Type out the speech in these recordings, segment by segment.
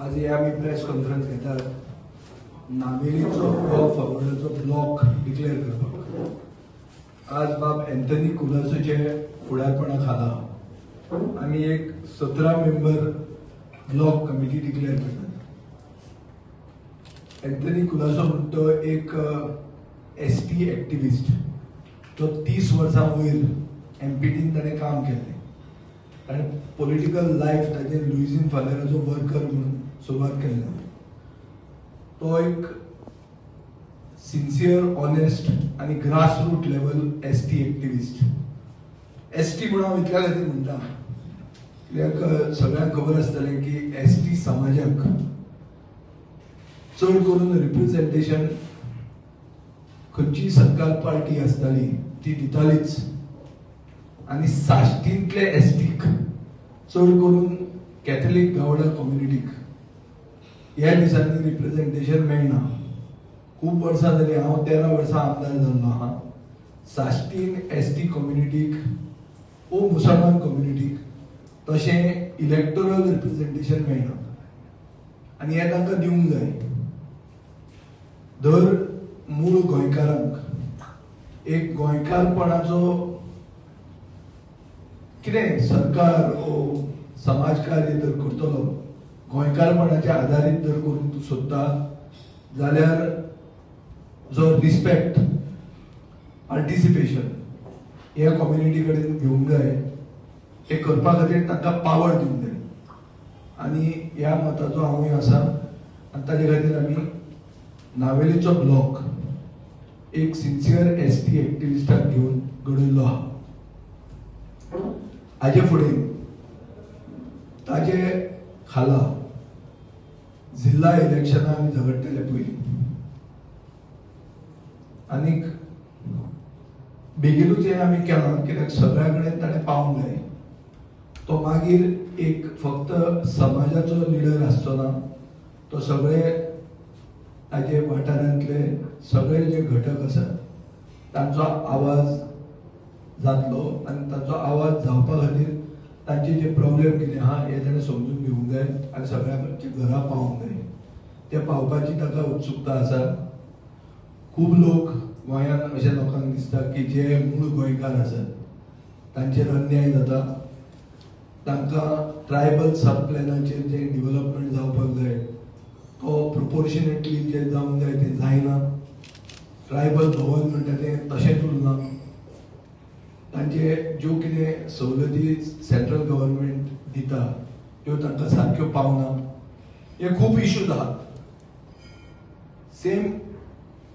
आज हे आम्ही प्रेस कॉन्फरन्स घेतात नामेलीचो फॉरवर्डाचो ब्लॉक डिक्लेअर करपाक। आज बाब एंथनी कुलासोचे फुडारपणा खाला आम्ही एक 17 मेंबर ब्लॉक कमिटी डिक्लेअर करतात। एंथनी कुलासो म्हणतो एक एसटी एक्टिविस्ट, तो 30 वर्सां वयर एमपीटीन ताणें काम केलें आणि पॉलिटिकल लायफ ताजें लुईझिन फालेराचो वर्कर म्हणून सुरवात केली। तो एक सिन्सियर, ऑनेस्ट आणि grassroot level ST activist. ST म्हणून हांव इतल्या खातीर म्हणटा कित्याक सगळ्यांक खबर आसतलें की एसटी समाजाक चड करून रिप्रेझेंटेशन खंयची सरकार पार्टी आसताली ती दितालीच आणि साश्टींतले एसटीक चड करून कॅथलीक गावडा कम्युनिटीक ह्या दिसांनी रिप्रेझेंटेशन मेळना। खूब वर्सां जाली, हांव 13 वर्सां आमदार जाल्लो आहा। साश्टीन एसटी कम्युनिटीक ओ मुसलमान कम्युनिटीक तशें इलेक्टोरल रिप्रेझेंटेशन मेळना आनी हें तांकां दिवंक जाय। दर मूळ गोंयकारांक एक गोंयकारपणाचो कितें सरकार ओ समाजकार्य जर करतलो, गोंयकारपणाच्या आधारीत जर करून तूं सोदता जाल्यार जो रिस्पेक्ट, पार्टिसिपेशन ह्या कम्युनिटी कडेन घेवंक जाय। हे करपा खातीर तांकां पावर दिवंक जाय आनी ह्या मताचो हांवूय आसा आनी ताजे खातीर आमी नावेलीचो ब्लॉक एक सिन्सियर एसटी एक्टिविस्टाक घेवन घडयल्लो आहा। हाजे फुडें ताजे खाला जिल्हा इलेक्शनां आमी झगडटले पयलीं आनीक बेगीनूच हें आमी केलां कित्याक सगळ्या कडेन ताणें पावंक जाय। तो मागीर एक फक्त समाजाचो लिडर आसचो ना, तो सगळे ताजे वाठारांतले सगळे जे घटक आसात तांचो आवाज जातलो आनी तांचो आवाज जावपा खातीर तांचे जे प्रॉब्लेम कितें आहा हे ताणें समजून घेवंक जाय आनी सगळ्यांच्या घरा पावंक जाय। ते पावपाची ताका उत्सुकता आसा। खूब लोक गोंयांत अशा लोकांक दिसता की जे मूळ गोंयकार आसात तांचेर अन्याय जाता, तांकां ट्रायबल सब प्लॅनाचेर जे डेव्हलपमेंट जावपाक जाय तो प्रोपोर्शनेटली जे जावंक जाय ते जायना। ट्रायबल भवन म्हणटा तें तशेंच उरना। तांचे ज्यो कितें सवलती सेंट्रल गव्हर्नमेंट दिता त्यो तांकां सारक्यो पावना। हे खूब इश्यूज आहात। सेम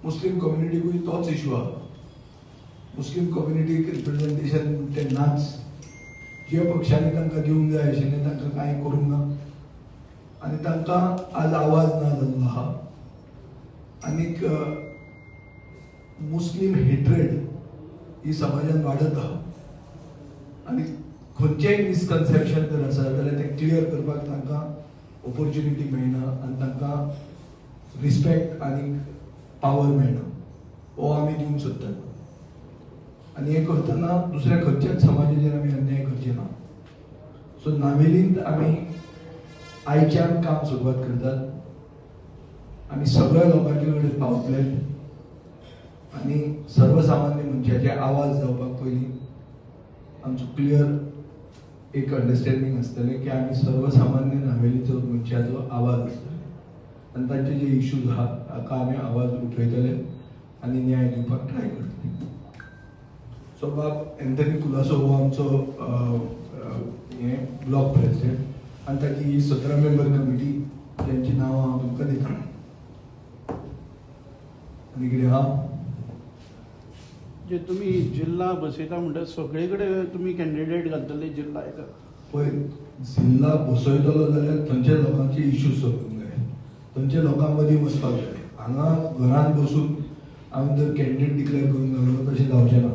मुस्लीम कम्युनिटीकूय तोच इश्यू आहा। मुस्लीम कम्युनिटीक रिप्रेझेंटेशन ते नाच, जे पक्षांनी तांकां दिवंक जाय आशिल्लें तांकां कांय करूंक ना आनी तांकां आज आवाज ना जाल्लो आहा। आनीक मुस्लीम हेट्रेड ही समाजान वाडत आहा आनी खंयचेंय मिसकन्सेप्शन जर आसा जाल्यार तें क्लियर करपाक तांकां ऑपॉर्च्युनिटी मेळना आनी तांकां रिस्पेक्ट आनी पावर मेळना। हो आमी दिवंक सोदतात आनी हें करतना दुसऱ्या खंयच्याच समाजाचेर आमी अन्याय करचे ना। सो नावेलींत आमी आयच्यान काम सुरवात करतात। आमी सगळ्या लोकांचे कडेन पावतले आनी सर्वसामान्य मनशाचे आवाज जावपाक पयलीं आमचो क्लियर एक अंडरस्टँडींग आसतलें की आमी सर्वसामान्य नावेलीचो मनशाचो आवाज आसतलो आनी तांचे जे इश्यूज आहा ताका आमी आवाज उठयतले आनी न्याय दिवपाक ट्राय करतले। सो बाब एंथनी कुलासो हो आमचो हे ब्लॉक प्रेसिडेंट आनी ताची ही 17 मेंबर कमिटी ज्यांची नांवां हांव तुमकां दिता। आनी कितें आहा जे तुम्ही जिल्हा बसयता म्हणटा सगळे कडेन तुमी कॅन्डिडेट घालतले जिल्हा हेका पळय, जिल्हा बसयतलो जाल्यार थंयच्या लोकांचे इश्यूज सोडूंक जाय, थंयच्या लोकां मदीं वचपाक जाय। हांगा घरांत बसून आमी जर कॅन्डिडेट डिक्लेअर करून घालो तशें जावचें ना।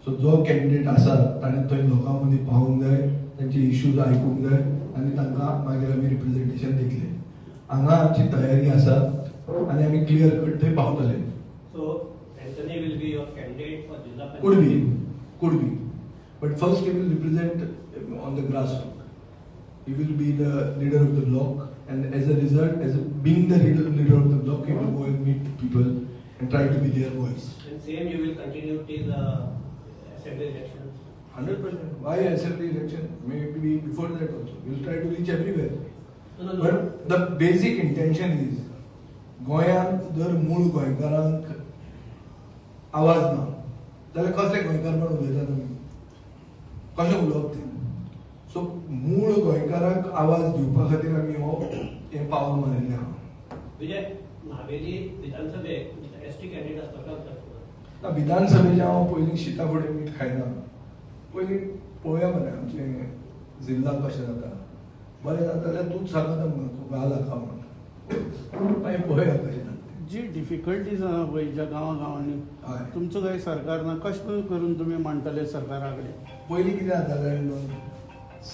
सो जो कॅन्डिडेट आसा ताणें थंय लोकां मदीं पावूंक जाय, तांचे इश्यूज आयकूंक जाय आनी तांकां मागीर आमी रिप्रेझेंटेशन दितले। हांगा आमची तयारी आसा आनी आमी क्लियर कट थंय पावतले। Anthony will be your candidate for Jilla Could be. But first he will represent on the grassroots. he will be the leader of the bloc, and as a result, being the leader of the bloc, he will go and meet people and try to be their voice. And same you will continue till assembly elections. 100%. Why assembly election? Maybe before that also. We will try to reach everywhere. No. But the basic intention is, गोंयांत जर मूळ गोंयकारांक आवाज ना जाल्यार कसले गोंयकार म्हण उलयतात आमी कशें उलोवप तें सो मूळ गोंयकारांक आवाज दिवपा खातीर आमी हें पावल मारिल्लें आहा विजय नावेली विधानसभेक एसटी कॅन्डिडेट आसपाक विधानसभेच्या हांव पयलीं शिता फुडें मीठ खायना पयलीं पळोवया मरे आमचें जिल्ला कशें जाता बरें जाता जाल्यार तूंच सांगता म्हाका घाल हाका म्हण मागीर पळोवया कशें जाता जी डिफिकल्टीज आहा पळय ज्या गांवांनी हय. तुमचो काय सरकार ना कशें करून तुमी मांडटले सरकारा कडेन पयलीं कितें जातालें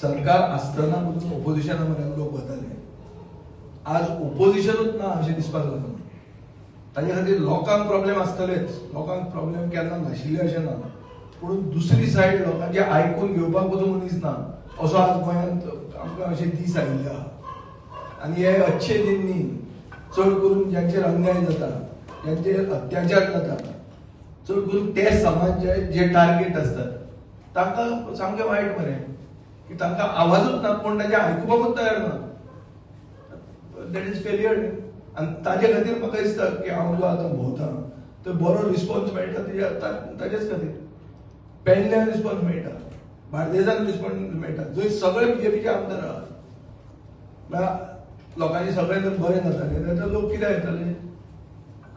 सरकार आसतना पसून ओपोजिशना म्हऱ्यान लोक वताले आज ओपोजिशनूच ना अशें दिसपाक लागलें ताजे खातीर लोकांक प्रॉब्लेम आसतलेच लोकांक प्रॉब्लेम केन्ना नाशिल्ले अशें ना पूण दुसरी सायड लोकांचे आयकून घेवपाक पसून मनीस ना असो आज गोंयांत आमकां अशे दीस आयिल्ले आहा आनी हे अच्छे दिन न्ही चड करून ज्यांचेर अन्याय जाता ज्यांचेर अत्याचार जाता चड करून ते समाज जे टार्गेट असतात तांकां सामकें वायट मरे की तांकां आवाजूच ना कोण ताचें आयकुपाकूच तयार ना दॅट इज फेलियर आनी ताजे खातीर म्हाका दिसता की हांव जो आतां भोंवता तो बरो रिस्पॉन्स मेळटा ताजेच खातीर पेडण्यान रिस्पॉन्स मेळटा बार्देजान रिस्पॉन्स मेळटा जंय सगळे बीजेपीचे आमदार आहात लोकांचे सगळें जर बरें जातालें जाल्यार लोक कित्याक येताले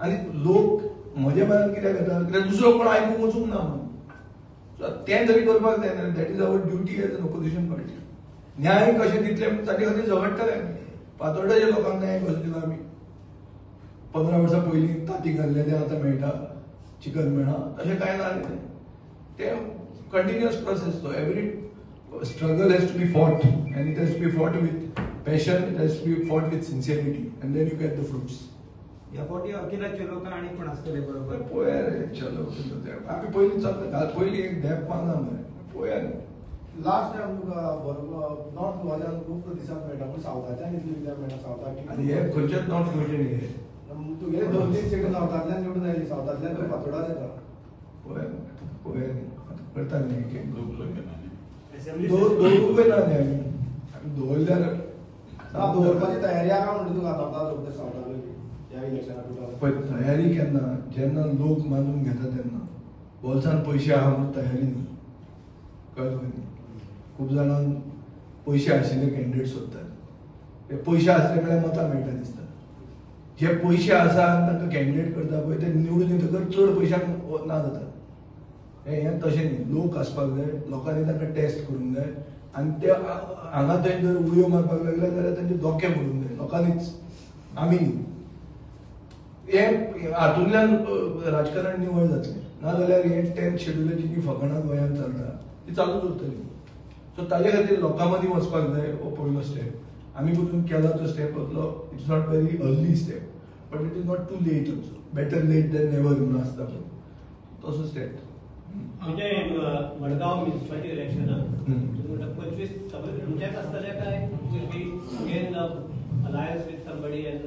आनी लोक म्हज्या मनान कित्याक येता कित्याक दुसरो कोण आयकूंक वचूंक ना म्हणून तें तरी करपाक जाय ना that is our duty as an opposition party न्याय कशें दितले ताचे खातीर झगडटले फातोर्डेच्या लोकांक न्याय कसो दिला आमी 15 वर्सां पयलीं तांती घाल्ले तें आतां मेळटा चिकन मेळना तशें कांय ना तें कंटिन्युअस प्रोसेस तो every struggle has to be fought and it has to be fought with passion, it has to be fought with sincerity and then you get the fruits. या फावटी अखिलाचे लोक आणि कोण असतले बरोबर पळया रे चलो आमी पयलीं चलता पयलीं एक देप पावना मरे पळया रे लास्ट टाइम तुका बरोबर नॉर्थ गोवाच्यान खूब प्रतिसाद मेळटा पूण सावथाच्यान इतली कित्याक मेळटा सावथाक आनी हे खंयचेच नॉट गोंयचे न्ही हे तुगेले 2-3 सीट सावथांतल्यान निवडून आयली सावथांतल्यान तर फातोर्डाच येता पळया करता न्ही दवरूंकय ना न्ही आमी दवरल्यार दवरपाची तयारी आहा म्हणटा तुका आतां लोक सावथाक ह्या इलेक्शनाक पळय तयारी केन्ना जेन्ना लोक मानून घेता तेन्ना बोल्सान पयशे आहा म्हणून तयारी न्ही कळ्ळें तुका न्ही खूब जाणांक पयशे आशिल्ले कॅन्डिडेट सोदतात हे पयशे आसले म्हळ्यार मतां मेळटा दिसता जे पयशे आसा आनी तांकां कॅन्डिडेट करता पळय ते निवडून येतकर चड पयशांक ना जाता हें तशें न्ही लोक आसपाक जाय लोकांनी तांकां टेस्ट करूंक जाय आनी ते हांगा थंय जर उडयो मारपाक लागले जाल्यार तांचे धोके पडूंक जाय लोकांनीच आमी न्ही हे हातूंतल्यान राजकारण निवळ जातलें नाजाल्यार हे 10th शेड्युलाची जी फकाणां गोंयांत चलता ती चालूच उरतली सो ताजे खातीर लोकां मदीं वचपाक जाय हो पयलो स्टेप आमी पसून केला तो स्टेप असलो it's not very early step but it is not too late also better late than never म्हणून आसता पळय तसो स्टेप म्हणजे मडगाव म्युनिसिपालिटी इलेक्शन 25 तुमच्याच असतले काय will be again alliance with somebody end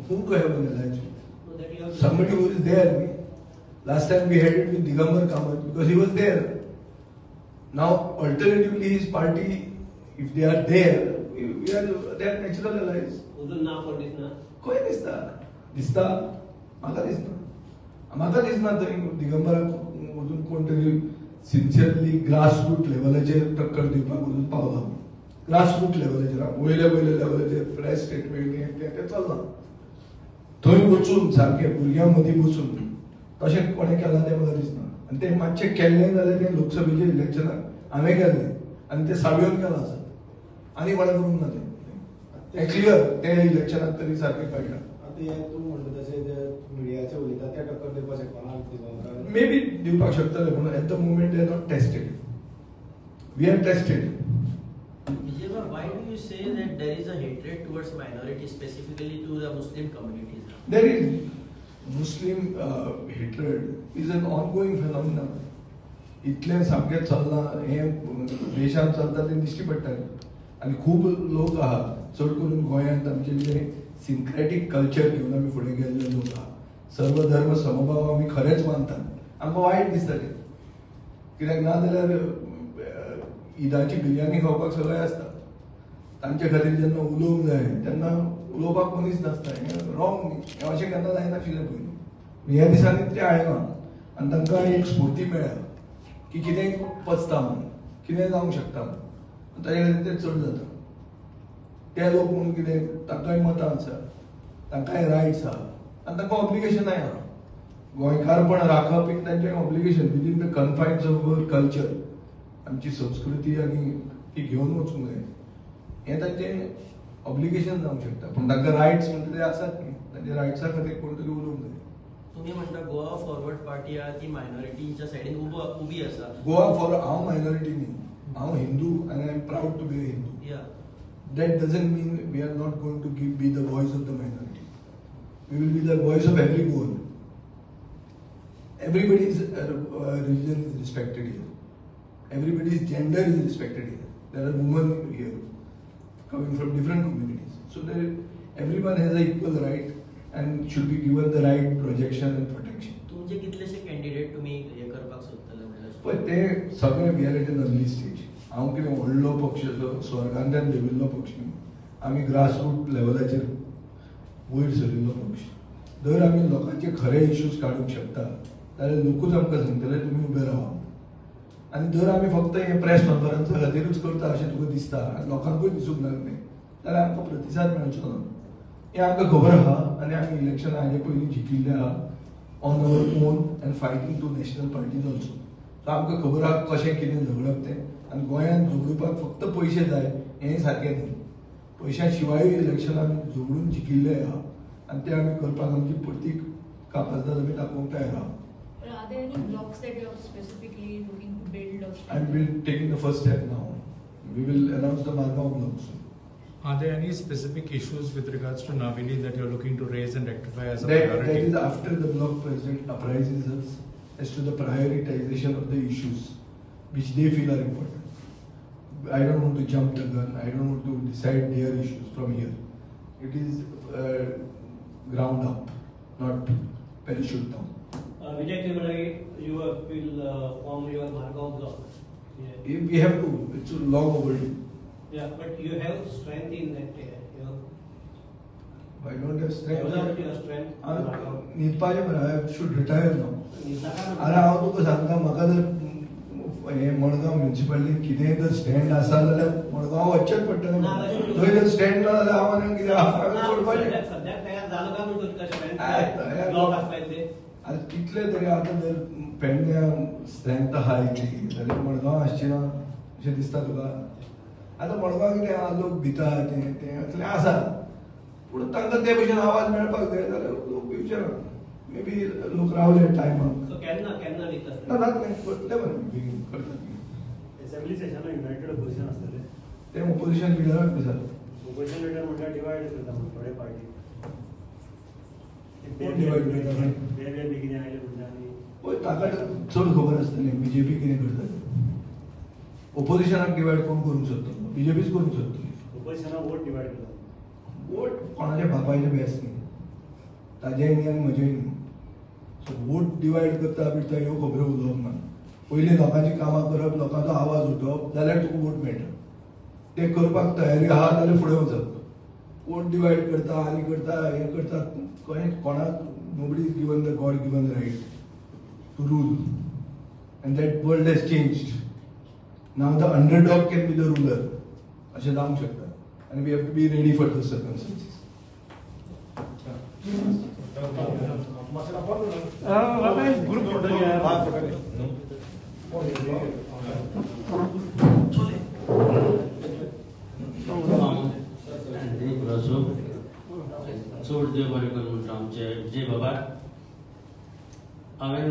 who could have an alliance? Somebody who is there. Last time we had it with Digambar Kamath because he was there. Now, alternatively, his party, if they are there, they are natural allies. अजून ना कोण दिसना कोण दिसता म्हाका दिसना थंय दिगंबराक अजून कोण तरी सिन्सियरली ग्रासरूट लेवलाचेर टक्कर दिवपाक अजून पावला ग्रासरूट लेवलाचेर वयल्या लेवलाचेर प्रेस स्टेटमेंट ते चलना थंय वचून सारके भुरग्यां मदीं बसून तशें कोणें केलां तें म्हाका दिसना आनी तें मातशें केल्लें जाल्यार तें लोकसभेच्या इलेक्शनाक हांवें केल्लें आनी तें सावयन केलां आसत आनी कोणें करूंक ना तें क्लियर तें इलेक्शनाक तरी सारकें कळटा आतां हें तूं म्हणटा तशें मिडियाचे उलयता त्या टक्कर दिवपाक शकपाना मे बी दिवपाक शकतले पूण at the moment they are not tested we are tested Why do you say that there is a hatred towards minorities, specifically to the Muslim communities? There is Muslim hatred is an ongoing phenomenon. इतलें सामकें चलना हें देशांत चलता तें दिश्टी पडटा आणि खूब लोक आहा चड करून गोंयांत आमचे जे सिंक्रॅटीक कल्चर घेवन आमी फुडें गेल्ले लोक आहा सर्व धर्म समभाव आमी खरेंच मानतात आमकां वायट दिसता ते कित्याक ना जाल्यार ईदाची बिरयानी खावपाक सगळे आसता तांचे खातीर जेन्ना उलोवंक जाय तेन्ना उलोवपाक मनीस नासता हें रॉंग न्ही हें अशें केन्ना जायनाशिल्लें पयलीं ह्या दिसांनी ते आयना आनी तांकां एक स्फूर्ती मेळ्ळ्या की कितेंय पचता म्हणून कितेंय जावंक शकता ताचे खातीर तें चड जाता ते लोक म्हणून कितें तांकांय मतां आसा तांकांय रायट्स आहा आनी तांकां ऑब्लिगेशनाय आहा गोंयकारपण राखप एक तांचें obligation within the confines of our culture आमची संस्कृती आनी ती घेवन वचूंक जाय हें तांचें ऑब्लिगेशन जावंक शकता पूण तांकां रायट्स म्हणटा ते आसात न्ही तांच्या रायट्सा खातीर कोण तरी उलोवंक जाय तुम्ही म्हणता गोवा फॉरवर्ड पार्टी आहा ती मायनॉरिटीच्या सायडीन उबी आसा गोवा फॉर हांव मायनॉरिटी न्ही हांव हिंदू आनी I am proud to be a Hindu या that doesn't mean we are not going to be the voice of the minority. We will be the voice of everyone. Everybody's religion is respected here. Everybody's gender is respected here. There are women here coming from different communities. So everyone has an equal right and should be given the right projection and protection. तुमचे कितलेशे candidate तुम्ही हे करपाक सोदतले म्हणल्यार पण ते सगळे we are at an early stage हांव कितें व्हडलो पक्ष स्वर्गांतल्यान देविल्लो पक्ष न्ही आमी ग्रासरूट लेवलाचेर वयर सरिल्लो पक्ष जर आमी लोकांचे खरे इश्यूज काडूंक शकता जाल्यार लोकूच आमकां सांगतले तुमी उबे रावा आनी जर आमी फक्त हे प्रेस कॉन्फरन्सा खातीरूच करता अशें तुका दिसता आनी लोकांकूय दिसूंक लागलें जाल्यार आमकां प्रतिसाद मेळचो ना हें आमकां खबर आहा आनी आमी इलेक्शना हाजे पयलीं जिखिल्ले आहा on our own end fighting two national parties also so आमकां खबर आहा कशें कितें झगडप तें आनी गोंयांत झगडपाक फक्त पयशे जाय हें सारकें न्ही पयश्या शिवाय इलेक्शन आमी झगडून जिखिल्ले आहा आनी ते आमी करपाक आमची प्रतीक कापाजदाद आमी दाखोवंक तयार आहा Are there any blocks that you are specifically looking to build or I'm taking the first step now. We will announce the Margao block soon. Are there any specific issues with regards to Navili that you're looking to raise and rectify as a That priority? is after the block president apprises us as to the prioritization of the issues which they feel are important. I don't want to jump the gun. I don't want to decide their issues from here. It is ground up, not parachute down. Vijay Tirumalai, you will form your Margao block. Yeah. We have to. It's long overdue. Yeah, but you have strength in that area. I don't have strength. Develop your strength. न्हिदपाचें मरे I should retire now. अरे हांव तुका सांगता म्हाका जर हे मडगांव म्युनिसिपालिटीन कितेंय जर stand आसा जाल्यार मडगांव वचचेंच पडटलें थंय जर स्टँड ना जाल्यार हांव आनी कितें सोडपाचें सध्या तयार झालं का म्हणतो तुका स्ट्रेंथ ब्लॉक आसपाय ते आतां कितले तरी आतां जर पेडण्या स्ट्रेंथ आहा इतली जाल्यार मडगांव आसची ना अशें दिसता तुका आतां मडगांव कितें आहा लोक भिता तें असलें आसा पूण तांकां ते भशेन आवाज मेळपाक जाय जाल्यार लोक विचारा मे बी लोक रावले टायमाक सो केन्ना दितात ना जातलें करतले बरें बेगीन करतात असेंब्ली सेशनाक युनायटेड ऑपोजिशन आसतलें ते ऑपोजिशन लिडराक विचार ऑपोजिशन लिडर म्हणल्यार डिवायड करता थोडे पार्टी कोण divide करता? वेगळे बेगीन आयले म्हणटा पळय ताका चड खबर आसतली बीजेपी कितें करता ऑपोजिशनाक डिवायड कोण करूंक सोदतलो बीजेपीच करूंक सोदतली ऑपोजिशनाक वोट डिवायड करता वोट कोणाच्या बापायचे बेस न्ही ताजेय न्ही आनी म्हजेय न्ही सो वोट डिवायड करता बिडटा ह्यो खबरो उलोवप ना पयलीं लोकांची कामां करप लोकांचो आवाज उठोवप जाल्यार तुका वोट मेळटा ते करपाक तयारी आहा जाल्यार फुडें वचप वोट डिवायड करता आनी करता हें करता कोणाक nobody is given the God given right to rule and that world has changed now the underdog can be the ruler अशें जावंक शकता आनी we have to be ready for the circumstances group photo घ्या चड देव बरें कर म्हणटा आमचे जे बाबा हांवें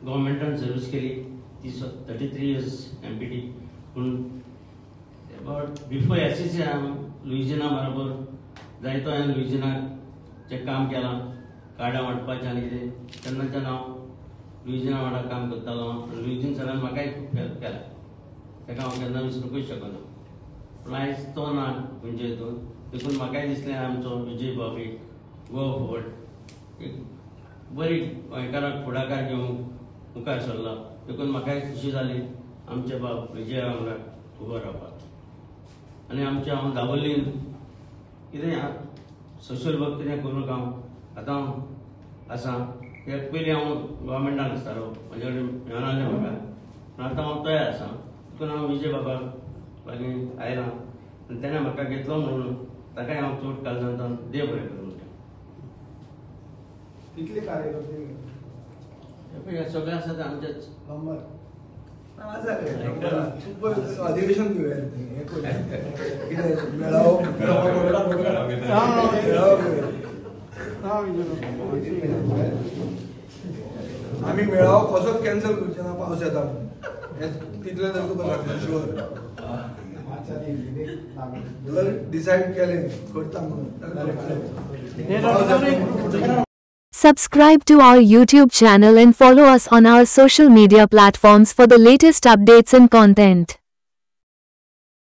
गव्हर्मेंटान सर्वीस केली 33 years MPT पूण अबाउट बिफोर SCC हांव लुइजियाना बरोबर जायतो हांवें लुइजियानाचें काम केलां कार्डां वांटपाचें आनी कितें तेन्नाच्यान हांव लुइजियाना वांगडा काम करतालो लुइजियन सरान म्हाकाय खूब हेल्प केला ताका हांव केन्ना विसरूंकूच शकना पूण आयज तो ना खंयचे हितून देखून म्हाकाय दिसलें आमचो विजय बाब एक गोवा फॉवर्ड एक बरी गोंयकारांक फुडाकार घेवंक मुखार सरला देखून म्हाकाय खुशी जाली आमचे बाब विजया वांगडा उबो रावपाक आनी आमचे हांव दाबोलीन कितें सोशल वर्क कितें करूंक हांव आतां आसा कित्याक पयलीं हांव गव्हर्मेंटान आसतालो म्हाजे कडेन मेळनासलें म्हाका पूण आतां हांव तयार आसा देखून हांव विजय बाबाक लागीं आयलां आनी तेणें म्हाका घेतलो म्हणून ताकाय हांव चड काळजांतल्यान देव बरें करूं म्हणटा कितले कार्यकर्ते हे सगळे आसा ते आमचेच नंबर अधिवेशन घेऊया हे करूया. कितें मेळावो आमी मेळावो कसोच कॅन्सल करचे ना पावस येता तितले तर तुका शुअर जर डिसायड केलें करता म्हणून Subscribe to our YouTube channel and follow us on our social media platforms for the latest updates and content.